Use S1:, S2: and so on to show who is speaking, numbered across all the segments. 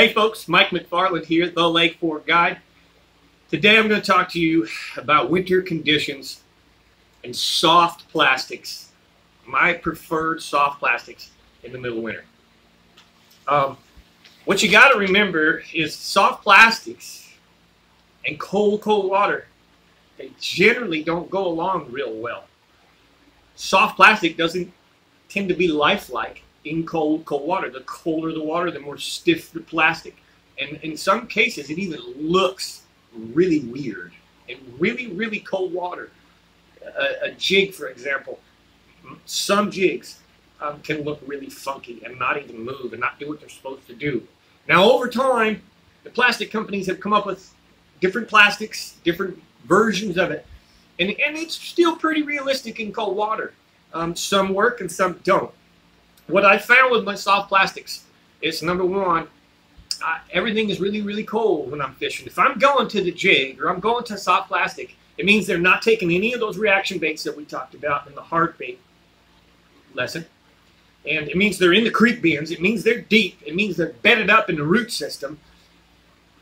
S1: Hey folks, Mike McFarland here, the Lake Fork Guide. Today I'm going to talk to you about winter conditions and soft plastics. My preferred soft plastics in the middle of winter. What you got to remember is soft plastics and cold water, they generally don't go along real well. Soft plastic doesn't tend to be lifelike in cold water. The colder the water, the more stiff the plastic. And in some cases, it even looks really weird in really cold water. A jig, for example, some jigs can look really funky and not even move and not do what they're supposed to do. Now, over time, the plastic companies have come up with different plastics, different versions of it, and it's still pretty realistic in cold water. Some work and some don't. What I found with my soft plastics is, number one, everything is really cold when I'm fishing. If I'm going to the jig or I'm going to soft plastic, it means they're not taking any of those reaction baits that we talked about in the hard bait lesson. And it means they're in the creek bins. It means they're deep. It means they're bedded up in the root system.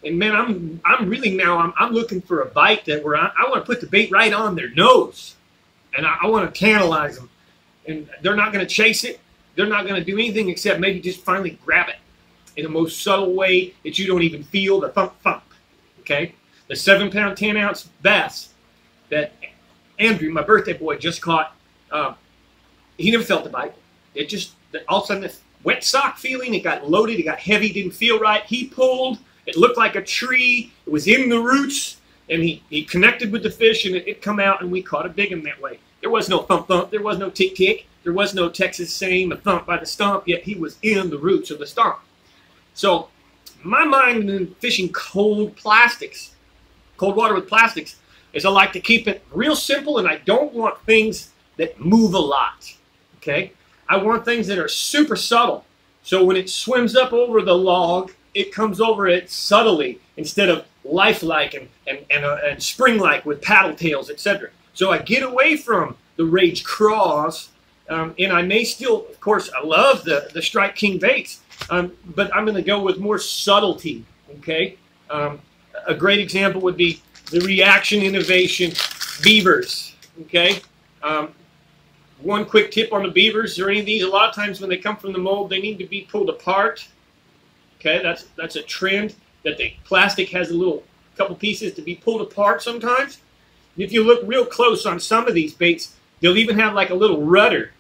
S1: And man, I'm really now, I'm looking for a bite that where I want to put the bait right on their nose. And I want to tantalize them. And they're not going to chase it. They're not going to do anything except maybe just finally grab it in the most subtle way that you don't even feel the thump. Okay? The 7-pound, 10-ounce bass that Andrew, my birthday boy, just caught, he never felt the bite. It just, all of a sudden, this wet sock feeling, it got loaded, it got heavy, didn't feel right. He pulled, it looked like a tree, it was in the roots, and he connected with the fish, and it come out, and we caught a big one that way. There was no thump, there was no tick, there was no Texas saying a thump by the stump, yet he was in the roots of the stump. So, my mind in fishing cold plastics, cold water with plastics, is I like to keep it real simple, and I don't want things that move a lot, okay? I want things that are super subtle. So when it swims up over the log, it comes over it subtly instead of lifelike and spring-like with paddle tails, etc. So I get away from the Rage Craws, and I may still, of course, I love the Strike King baits, but I'm going to go with more subtlety, okay? A great example would be the Reaction Innovation Beavers, okay? One quick tip on the beavers, or any of these, a lot of times when they come from the mold, they need to be pulled apart. Okay, that's a trend, that the plastic has a couple pieces to be pulled apart sometimes. If you look real close on some of these baits, they'll even have like a little rudder.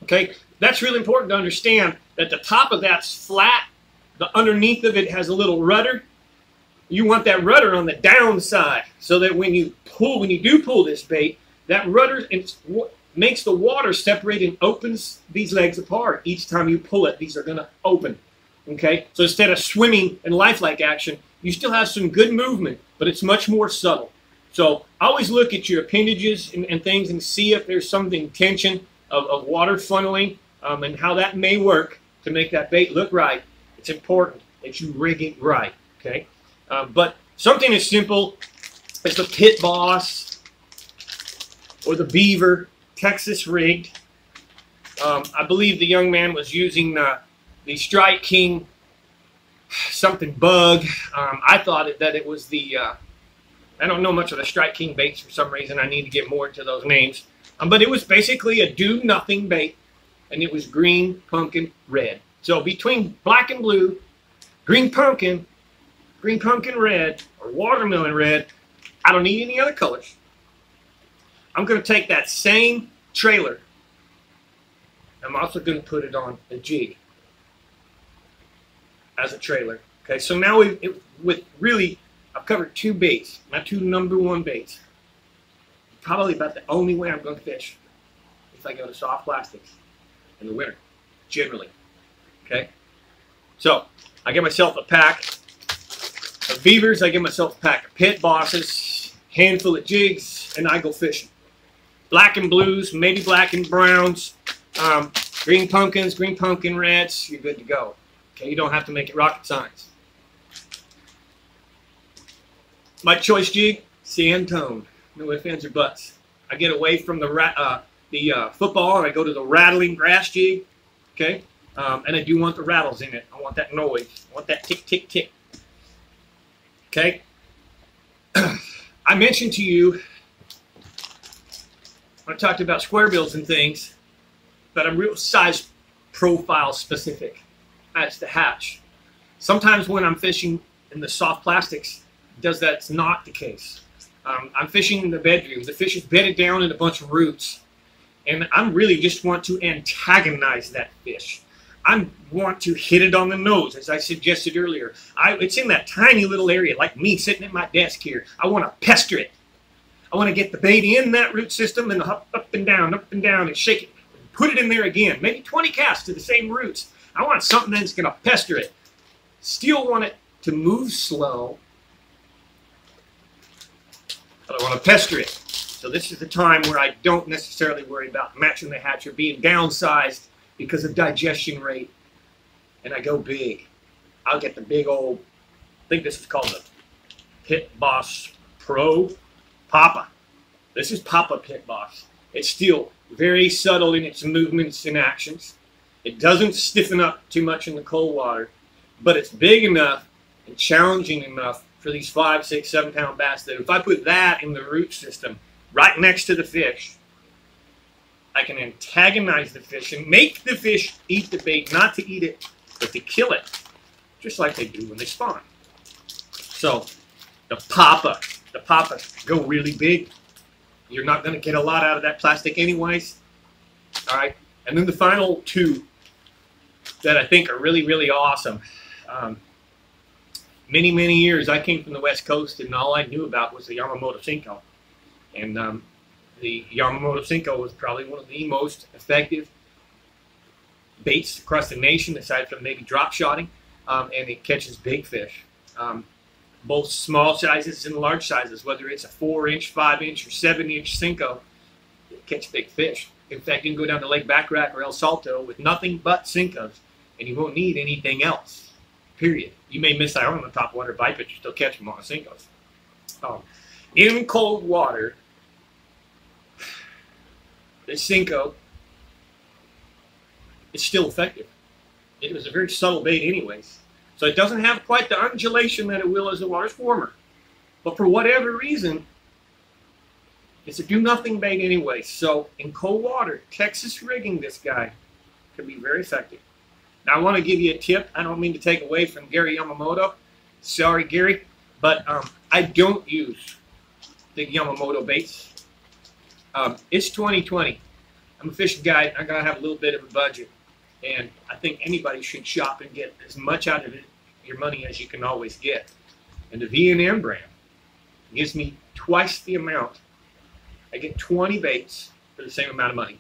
S1: Okay, that's really important to understand, that the top of that's flat, the underneath of it has a little rudder. You want that rudder on the downside, so that when you do pull this bait, that rudder, it's what makes the water separate and opens these legs apart. Each time you pull it, these are going to open. Okay? So instead of swimming and lifelike action, you still have some good movement, but it's much more subtle. So always look at your appendages and things and see if there's some intention of water funneling and how that may work to make that bait look right. It's important that you rig it right. Okay? But something as simple as the Pit Boss or the Beaver, Texas rigged. I believe the young man was using the Strike King something bug. I thought that it was the, I don't know much of the Strike King baits for some reason. I need to get more into those names. But it was basically a do-nothing bait, and it was green, pumpkin, red. So between black and blue, green pumpkin red, or watermelon red, I don't need any other colors. I'm going to take that same trailer. I'm also going to put it on a jig as a trailer. Okay, so now I've covered two baits, my two #1 baits. Probably about the only way I'm going to fish if I go to soft plastics in the winter, generally. Okay, so I get myself a pack of beavers, I get myself a pack of Pit Bosses, handful of jigs, and I go fishing. Black and blues, maybe black and browns, green pumpkins, green pumpkin reds, you're good to go. Okay, you don't have to make it rocket science. My choice jig, sand tone, no ifs, ands, or buts. I get away from the football and I go to the rattling grass jig. Okay, And I do want the rattles in it. I want that noise. I want that tick, tick, tick. Okay? I mentioned to you, when I talked about square bills and things, that I'm real size profile specific. That's the hatch. Sometimes when I'm fishing in the soft plastics, that's not the case. I'm fishing in the bedroom. The fish is bedded down in a bunch of roots. And I really just want to antagonize that fish. I want to hit it on the nose, as I suggested earlier. It's in that tiny little area, like me sitting at my desk here. I want to pester it. I want to get the bait in that root system and up and down, and shake it. Put it in there again. Maybe 20 casts to the same roots. I want something that's going to pester it. Still want it to move slow, but I want to pester it. So this is the time where I don't necessarily worry about matching the hatch or being downsized because of digestion rate. And I go big. I'll get the big old, I think this is called the Pit Boss Pro Papa. This is Papa Pit Boss. It's still very subtle in its movements and actions. It doesn't stiffen up too much in the cold water, but it's big enough and challenging enough for these 5, 6, 7 pound bass that if I put that in the root system right next to the fish, I can antagonize the fish and make the fish eat the bait, not to eat it, but to kill it, just like they do when they spawn. So the Papas go really big. You're not going to get a lot out of that plastic anyways. All right. And then the final two that I think are really, really awesome. Many, many years I came from the West Coast and all I knew about was the Yamamoto Senko. And the Yamamoto Senko was probably one of the most effective baits across the nation, aside from maybe drop shotting, and it catches big fish. Both small sizes and large sizes, whether it's a 4-inch, 5-inch, or 7-inch Senko, it catches big fish. In fact, you can go down to Lake Baccarat or El Salto with nothing but Senkos, and you won't need anything else, period. You may miss out on the top water bite, but you still catch them on the Senkos. In cold water, the Senko is still effective. It was a very subtle bait anyways. So it doesn't have quite the undulation that it will as the water's warmer. But for whatever reason, it's a do-nothing bait anyway. So in cold water, Texas rigging this guy can be very effective. Now I want to give you a tip. I don't mean to take away from Gary Yamamoto. Sorry, Gary. But I don't use the Yamamoto baits. It's 2020. I'm a fishing guide. I'm going to have a little bit of a budget. And I think anybody should shop and get as much out of it, your money, as you can always get. And the V&M brand gives me twice the amount. I get 20 baits for the same amount of money.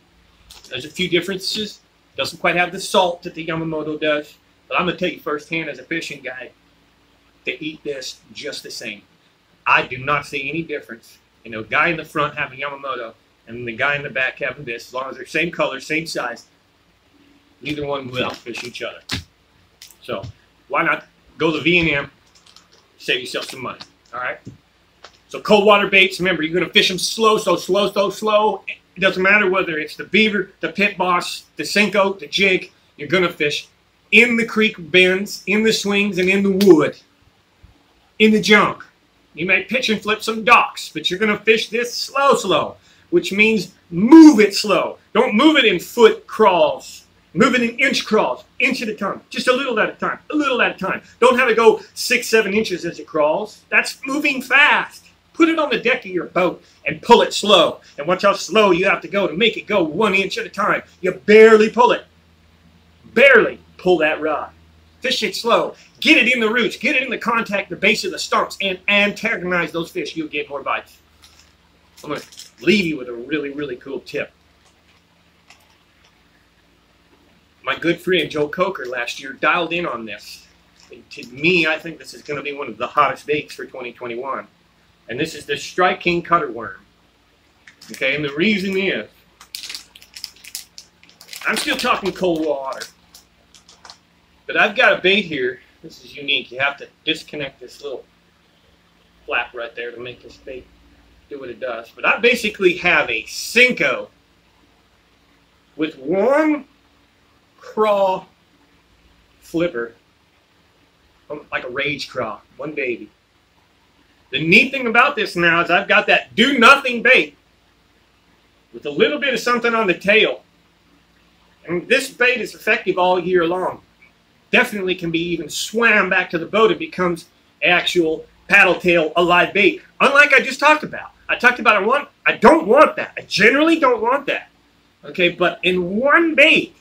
S1: There's a few differences. Doesn't quite have the salt that the Yamamoto does. But I'm going to tell you firsthand as a fishing guide, they eat this just the same. I do not see any difference in the guy in the front having Yamamoto and the guy in the back having this. As long as they're same color, same size, neither one will outfish each other. So why not go the V&M, save yourself some money, all right? So cold water baits, remember, you're going to fish them slow, so slow. It doesn't matter whether it's the beaver, the Pit Boss, the Senko, the jig. You're going to fish in the creek bends, in the swings, and in the wood, in the junk. You may pitch and flip some docks, but you're going to fish this slow, which means move it slow. Don't move it in foot crawls. Move it in inch crawls, inch at a time, just a little at a time, a little at a time. Don't have it go 6, 7 inches as it crawls. That's moving fast. Put it on the deck of your boat and pull it slow. And watch how slow you have to go to make it go 1 inch at a time. You barely pull it. Barely pull that rod. Fish it slow. Get it in the roots. Get it in the contact, the base of the stumps, and antagonize those fish. You'll get more bites. I'm going to leave you with a really, really cool tip. My good friend Joe Coker last year dialed in on this. And to me, I think this is going to be one of the hottest baits for 2021. And this is the Strike King Cutter Worm. Okay, and the reason is, I'm still talking cold water. But I've got a bait here. This is unique. You have to disconnect this little flap right there to make this bait do what it does. But I basically have a Senko with one craw flipper, like a rage craw, one baby. The neat thing about this now is I've got that do nothing bait with a little bit of something on the tail. And this bait is effective all year long. Definitely can be even swam back to the boat. It becomes actual paddle tail alive bait. Unlike I just talked about. I talked about I don't want that. I generally don't want that. Okay, but in one bait,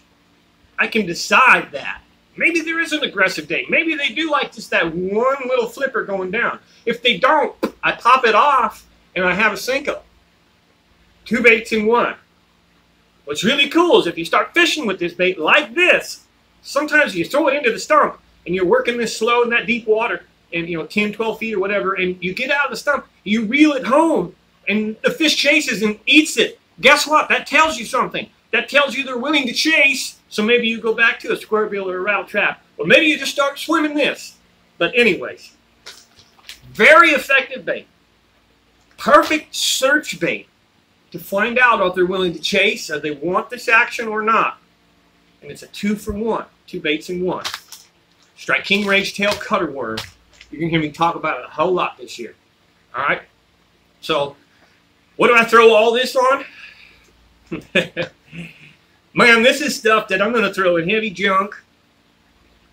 S1: I can decide that. Maybe there is an aggressive bait. Maybe they do like just that one little flipper going down. If they don't, I pop it off and I have a Senko. 2 baits in one. What's really cool is if you start fishing with this bait like this, sometimes you throw it into the stump and you're working this slow in that deep water and 10, 12 feet or whatever, and you get out of the stump, you reel it home and the fish chases and eats it. Guess what? That tells you something. That tells you they're willing to chase, so maybe you go back to a square bill or a route trap, or maybe you just start swimming this. But anyways, very effective bait. Perfect search bait to find out if they're willing to chase, or they want this action or not. And it's a 2-for-1, 2 baits in one. Strike King Rage Tail Cutter Worm. You're going to hear me talk about it a whole lot this year. All right? So, what do I throw all this on? Man, this is stuff that I'm going to throw in heavy junk.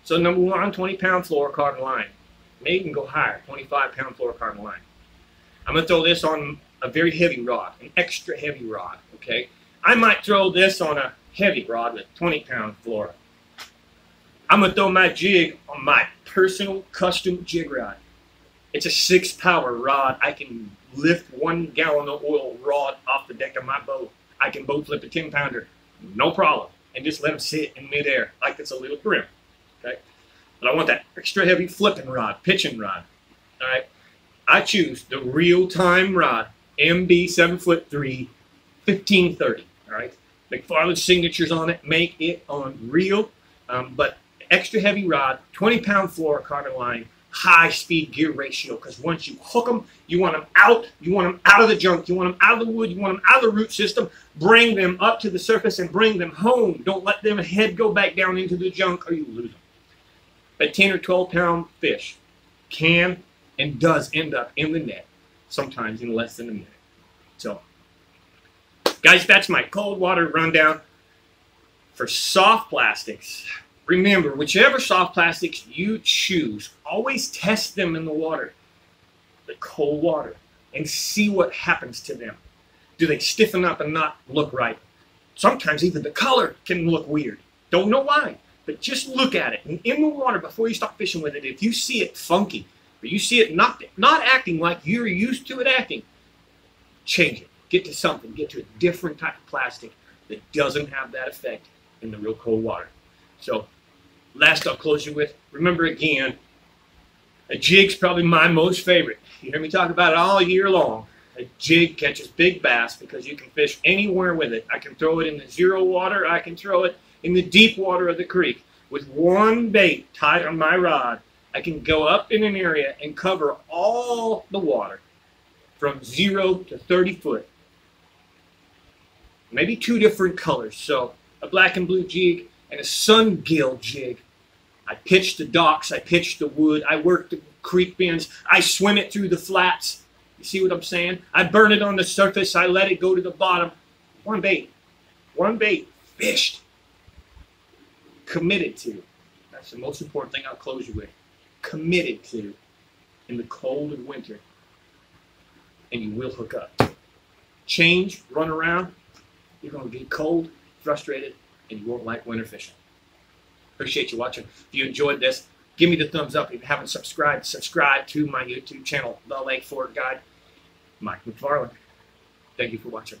S1: So, number one, 20-pound fluorocarbon line. Maybe you can go higher, 25-pound fluorocarbon line. I'm going to throw this on a very heavy rod, an extra heavy rod, okay? I might throw this on a heavy rod with 20-pound fluoro. I'm going to throw my jig on my personal custom jig rod. It's a 6-power rod. I can lift 1 gallon of oil rod off the deck of my boat. I can boat flip a 10-pounder, no problem, and just let them sit in midair like it's a little brim, okay? But I want that extra heavy flipping rod, pitching rod, all right? I choose the real-time rod, MB 7'3", 1530, all right? McFARLAND'S signatures on it, make it on reel, but extra heavy rod, 20-pound fluorocarbon line, high speed gear ratio, because once you hook them, you want them out of the junk, you want them out of the wood, you want them out of the root system, bring them up to the surface and bring them home. Don't let them head go back down into the junk or you lose them. A 10 or 12-pound fish can and does end up in the net, sometimes in less than a minute. So, guys, that's my cold water rundown for soft plastics. Remember, whichever soft plastics you choose, always test them in the water, the cold water, and see what happens to them. Do they stiffen up and not look right? Sometimes even the color can look weird. Don't know why, but just look at it. And in the water, before you start fishing with it, if you see it funky, or you see it not acting like you're used to it acting, change it. Get to something. Get to a different type of plastic that doesn't have that effect in the real cold water. So, last I'll close you with, remember again, a jig's probably my most favorite. You hear me talk about it all year long. A jig catches big bass because you can fish anywhere with it. I can throw it in the zero water. I can throw it in the deep water of the creek. With one bait tied on my rod, I can go up in an area and cover all the water from 0 to 30 foot. Maybe 2 different colors. So a black and blue jig and a sun gill jig. I pitch the docks, I pitch the wood, I work the creek bends, I swim it through the flats. You see what I'm saying? I burn it on the surface, I let it go to the bottom. One bait, fished. Committed to. That's the most important thing I'll close you with. Committed to in the cold of winter. And you will hook up. Change, run around, you're going to get cold, frustrated, and you won't like winter fishing. Appreciate you watching. If you enjoyed this, give me the thumbs up. If you haven't subscribed, subscribe to my YouTube channel, The Lake Fork Guide. Mike McFarland. Thank you for watching.